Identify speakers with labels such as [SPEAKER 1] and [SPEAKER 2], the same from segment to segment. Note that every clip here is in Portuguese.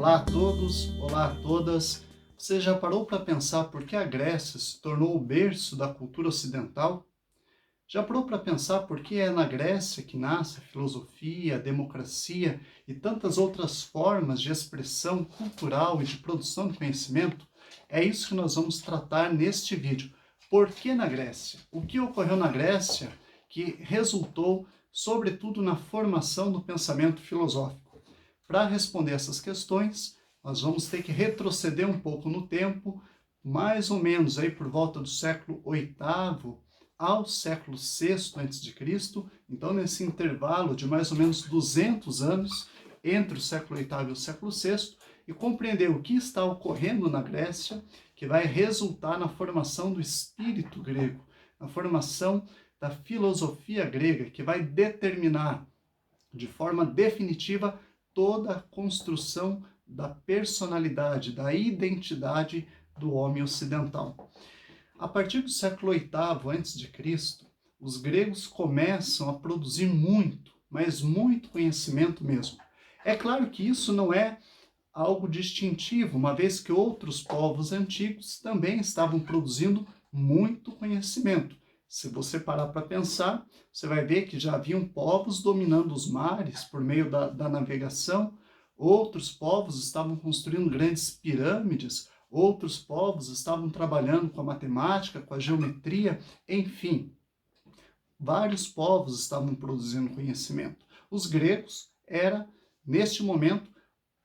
[SPEAKER 1] Olá a todos, olá a todas. Você já parou para pensar por que a Grécia se tornou o berço da cultura ocidental? Já parou para pensar por que é na Grécia que nasce a filosofia, a democracia e tantas outras formas de expressão cultural e de produção de conhecimento? É isso que nós vamos tratar neste vídeo. Por que na Grécia? O que ocorreu na Grécia que resultou, sobretudo, na formação do pensamento filosófico? Para responder essas questões, nós vamos ter que retroceder um pouco no tempo, mais ou menos aí por volta do século VIII ao século VI a.C., então nesse intervalo de mais ou menos 200 anos entre o século VIII e o século VI, e compreender o que está ocorrendo na Grécia, que vai resultar na formação do espírito grego, na formação da filosofia grega, que vai determinar de forma definitiva toda a construção da personalidade, da identidade do homem ocidental. A partir do século VIII a.C., os gregos começam a produzir muito, mas muito conhecimento mesmo. É claro que isso não é algo distintivo, uma vez que outros povos antigos também estavam produzindo muito conhecimento. Se você parar para pensar, você vai ver que já haviam povos dominando os mares por meio da navegação, outros povos estavam construindo grandes pirâmides, outros povos estavam trabalhando com a matemática, com a geometria, enfim, vários povos estavam produzindo conhecimento. Os gregos era, neste momento,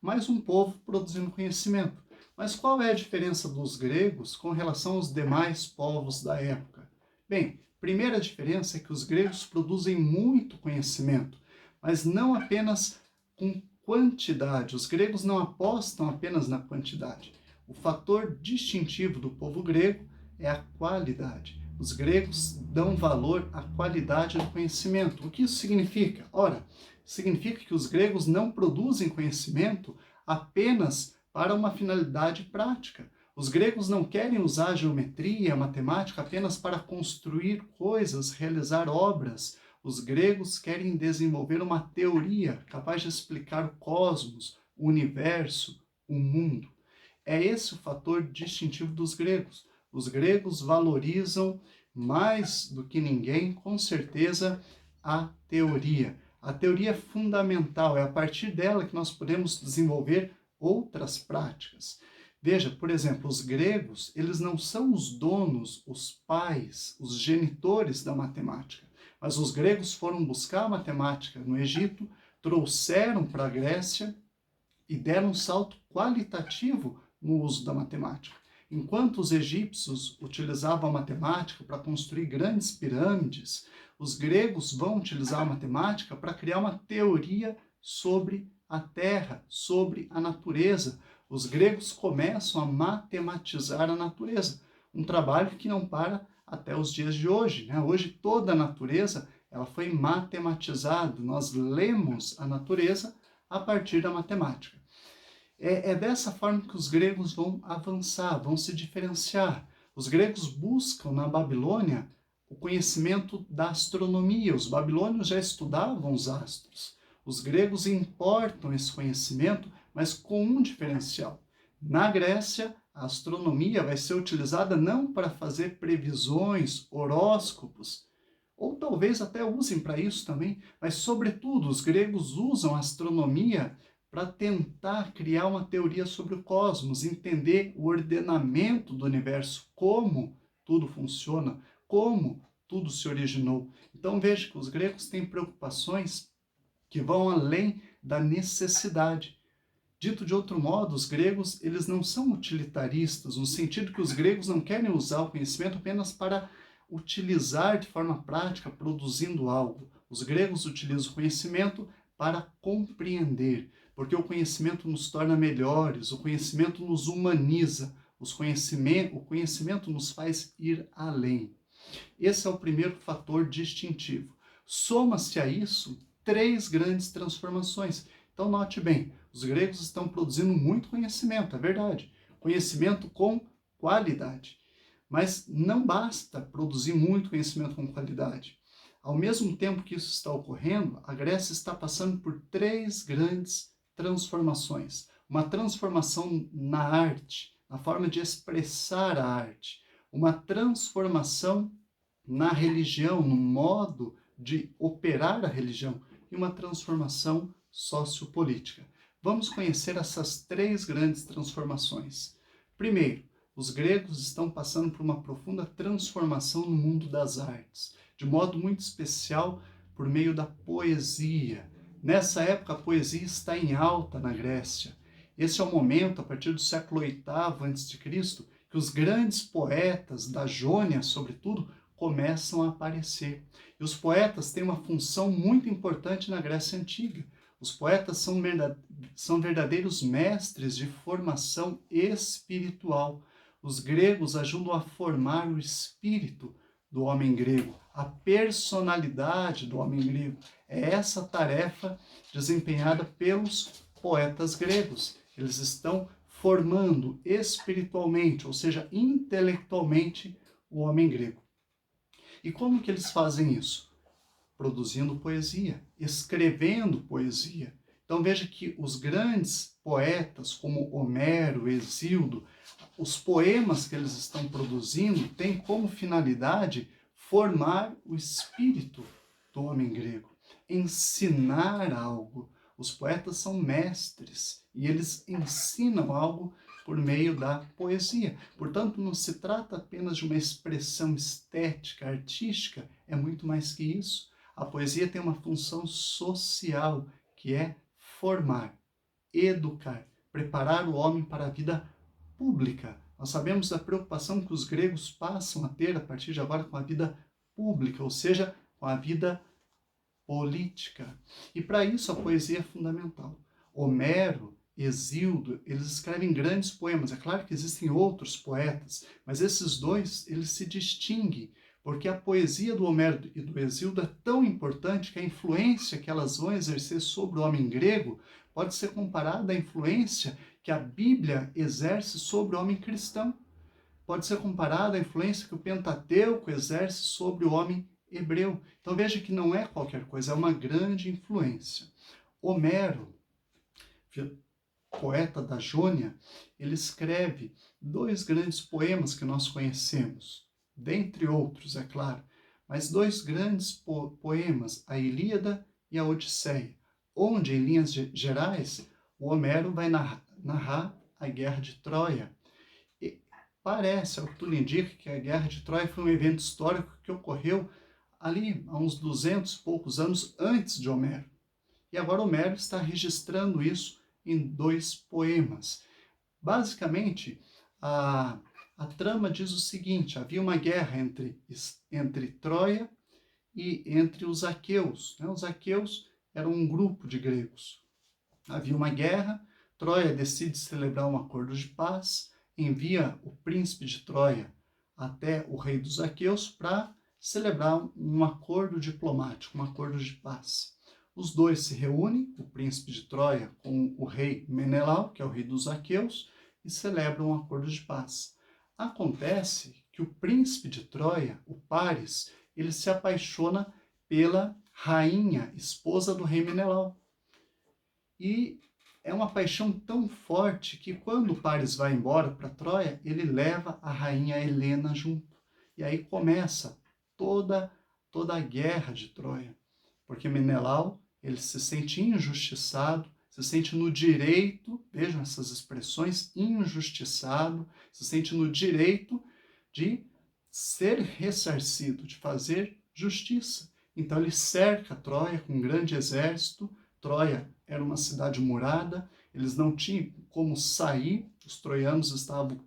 [SPEAKER 1] mais um povo produzindo conhecimento. Mas qual é a diferença dos gregos com relação aos demais povos da época? Bem, primeira diferença é que os gregos produzem muito conhecimento, mas não apenas com quantidade. Os gregos não apostam apenas na quantidade. O fator distintivo do povo grego é a qualidade. Os gregos dão valor à qualidade do conhecimento. O que isso significa? Ora, significa que os gregos não produzem conhecimento apenas para uma finalidade prática. Os gregos não querem usar a geometria, a matemática apenas para construir coisas, realizar obras. Os gregos querem desenvolver uma teoria capaz de explicar o cosmos, o universo, o mundo. É esse o fator distintivo dos gregos. Os gregos valorizam mais do que ninguém, com certeza, a teoria. A teoria é fundamental, é a partir dela que nós podemos desenvolver outras práticas. Veja, por exemplo, os gregos, eles não são os donos, os pais, os genitores da matemática, mas os gregos foram buscar a matemática no Egito, trouxeram para a Grécia e deram um salto qualitativo no uso da matemática. Enquanto os egípcios utilizavam a matemática para construir grandes pirâmides, os gregos vão utilizar a matemática para criar uma teoria sobre a Terra, sobre a natureza. Os gregos começam a matematizar a natureza, um trabalho que não para até os dias de hoje, né? Hoje toda a natureza ela foi matematizada, nós lemos a natureza a partir da matemática. É dessa forma que os gregos vão avançar, vão se diferenciar. Os gregos buscam na Babilônia o conhecimento da astronomia. Os babilônios já estudavam os astros. Os gregos importam esse conhecimento, mas com um diferencial. Na Grécia, a astronomia vai ser utilizada não para fazer previsões, horóscopos, ou talvez até usem para isso também, mas, sobretudo, os gregos usam a astronomia para tentar criar uma teoria sobre o cosmos, entender o ordenamento do universo, como tudo funciona, como tudo se originou. Então veja que os gregos têm preocupações que vão além da necessidade. Dito de outro modo, os gregos eles não são utilitaristas, no sentido que os gregos não querem usar o conhecimento apenas para utilizar de forma prática, produzindo algo. Os gregos utilizam o conhecimento para compreender, porque o conhecimento nos torna melhores, o conhecimento nos humaniza, o conhecimento nos faz ir além. Esse é o primeiro fator distintivo. Soma-se a isso três grandes transformações. Então note bem, os gregos estão produzindo muito conhecimento, é verdade. Conhecimento com qualidade. Mas não basta produzir muito conhecimento com qualidade. Ao mesmo tempo que isso está ocorrendo, a Grécia está passando por três grandes transformações. uma transformação na arte, na forma de expressar a arte, uma transformação na religião, no modo de operar a religião e uma transformação sociopolítica. Vamos conhecer essas três grandes transformações. Primeiro, os gregos estão passando por uma profunda transformação no mundo das artes, de modo muito especial por meio da poesia. Nessa época, a poesia está em alta na Grécia. Esse é o momento, a partir do século VIII a.C., que os grandes poetas da Jônia, sobretudo, começam a aparecer. E os poetas têm uma função muito importante na Grécia Antiga. Os poetas são verdadeiros mestres de formação espiritual. Os gregos ajudam a formar o espírito do homem grego, a personalidade do homem grego. É essa tarefa desempenhada pelos poetas gregos. Eles estão formando espiritualmente, ou seja, intelectualmente, o homem grego. E como que eles fazem isso? Produzindo poesia, escrevendo poesia. Então veja que os grandes poetas, como Homero, Hesíodo, os poemas que eles estão produzindo têm como finalidade formar o espírito do homem grego, ensinar algo. Os poetas são mestres e eles ensinam algo por meio da poesia. Portanto, não se trata apenas de uma expressão estética, artística, é muito mais que isso. A poesia tem uma função social, que é formar, educar, preparar o homem para a vida pública. Nós sabemos da preocupação que os gregos passam a ter a partir de agora com a vida pública, ou seja, com a vida política. E para isso a poesia é fundamental. Homero, Hesíodo, eles escrevem grandes poemas. É claro que existem outros poetas, mas esses dois, eles se distinguem, porque a poesia do Homero e do Hesíodo é tão importante que a influência que elas vão exercer sobre o homem grego pode ser comparada à influência que a Bíblia exerce sobre o homem cristão. Pode ser comparada à influência que o Pentateuco exerce sobre o homem hebreu. Então veja que não é qualquer coisa, é uma grande influência. Homero, poeta da Jônia, ele escreve dois grandes poemas que nós conhecemos, dentre outros, é claro, mas dois grandes poemas, a Ilíada e a Odisseia, onde, em linhas gerais, o Homero vai narrar a Guerra de Troia. E parece, ao que tudo indica, que a Guerra de Troia foi um evento histórico que ocorreu ali há uns 200 e poucos anos antes de Homero. E agora Homero está registrando isso em dois poemas. Basicamente, a trama diz o seguinte: havia uma guerra entre Troia e entre os aqueus. Os aqueus eram um grupo de gregos. Havia uma guerra, Troia decide celebrar um acordo de paz, envia o príncipe de Troia até o rei dos aqueus para celebrar um acordo diplomático, um acordo de paz. Os dois se reúnem, o príncipe de Troia com o rei Menelau, que é o rei dos aqueus, e celebram um acordo de paz. Acontece que o príncipe de Troia, o Paris, ele se apaixona pela rainha, esposa do rei Menelau. E é uma paixão tão forte que quando o Paris vai embora para Troia, ele leva a rainha Helena junto. E aí começa toda a guerra de Troia. Porque Menelau, ele se sente injustiçado, se sente no direito, vejam essas expressões, injustiçado, se sente no direito de ser ressarcido, de fazer justiça. Então ele cerca Troia com um grande exército. Troia era uma cidade murada, eles não tinham como sair, os troianos estavam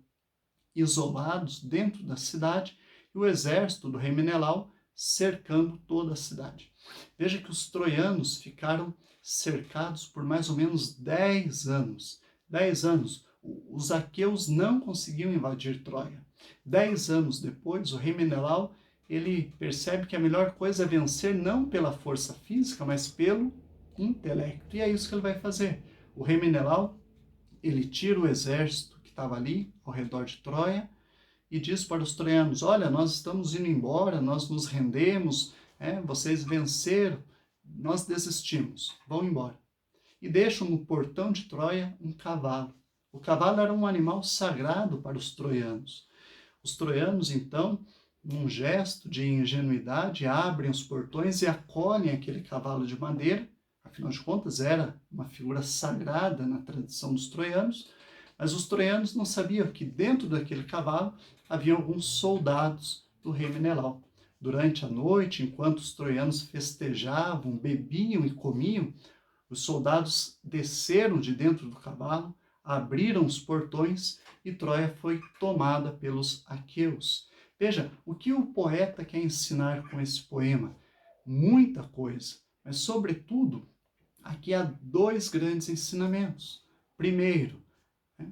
[SPEAKER 1] isolados dentro da cidade, e o exército do rei Menelau cercando toda a cidade. Veja que os troianos ficaram cercados por mais ou menos 10 anos. 10 anos. Os aqueus não conseguiam invadir Troia. 10 anos depois, o rei Menelau, ele percebe que a melhor coisa é vencer não pela força física, mas pelo intelecto. E é isso que ele vai fazer. O rei Menelau, ele tira o exército que estava ali ao redor de Troia e diz para os troianos: olha, nós estamos indo embora, nós nos rendemos, vocês venceram, nós desistimos, vão embora. e deixam no portão de Troia um cavalo. O cavalo era um animal sagrado para os troianos. Os troianos, então, num gesto de ingenuidade, abrem os portões e acolhem aquele cavalo de madeira. Afinal de contas, era uma figura sagrada na tradição dos troianos, mas os troianos não sabiam que dentro daquele cavalo havia alguns soldados do rei Menelau. Durante a noite, enquanto os troianos festejavam, bebiam e comiam, os soldados desceram de dentro do cavalo, abriram os portões e Troia foi tomada pelos aqueus. Veja, o que o poeta quer ensinar com esse poema? Muita coisa, mas sobretudo, aqui há dois grandes ensinamentos. Primeiro,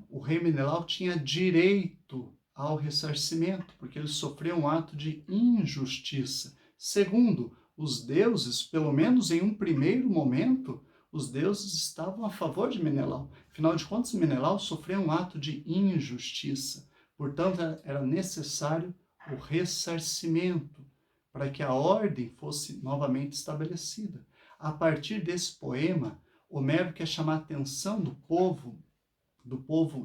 [SPEAKER 1] o rei Menelau tinha direito ao ressarcimento, porque ele sofreu um ato de injustiça. Segundo, os deuses, pelo menos em um primeiro momento, os deuses estavam a favor de Menelau. Afinal de contas, Menelau sofreu um ato de injustiça. Portanto, era necessário o ressarcimento para que a ordem fosse novamente estabelecida. A partir desse poema, Homero quer chamar a atenção do povo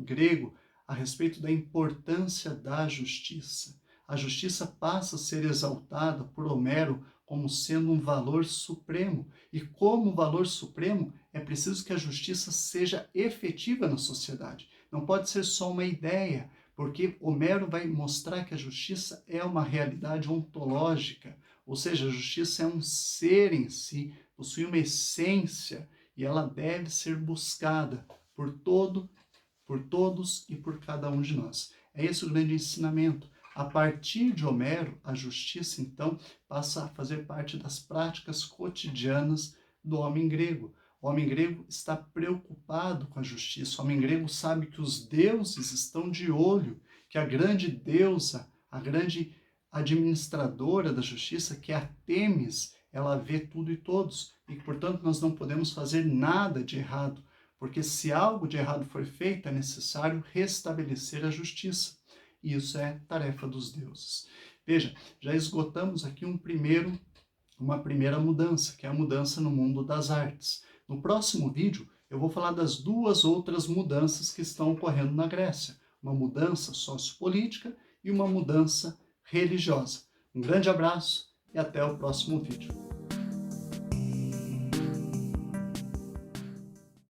[SPEAKER 1] grego a respeito da importância da justiça. A justiça passa a ser exaltada por Homero como sendo um valor supremo. E como valor supremo, é preciso que a justiça seja efetiva na sociedade. Não pode ser só uma ideia, porque Homero vai mostrar que a justiça é uma realidade ontológica, ou seja, a justiça é um ser em si, possui uma essência e ela deve ser buscada por todos e por cada um de nós. É esse o grande ensinamento. A partir de Homero, a justiça, então, passa a fazer parte das práticas cotidianas do homem grego. O homem grego está preocupado com a justiça. O homem grego sabe que os deuses estão de olho, que a grande deusa, a grande administradora da justiça, que é a Têmis, ela vê tudo e todos. E, portanto, nós não podemos fazer nada de errado, porque se algo de errado for feito, é necessário restabelecer a justiça. E isso é tarefa dos deuses. Veja, já esgotamos aqui uma primeira mudança, que é a mudança no mundo das artes. No próximo vídeo, eu vou falar das duas outras mudanças que estão ocorrendo na Grécia. Uma mudança sociopolítica e uma mudança religiosa. Um grande abraço e até o próximo vídeo.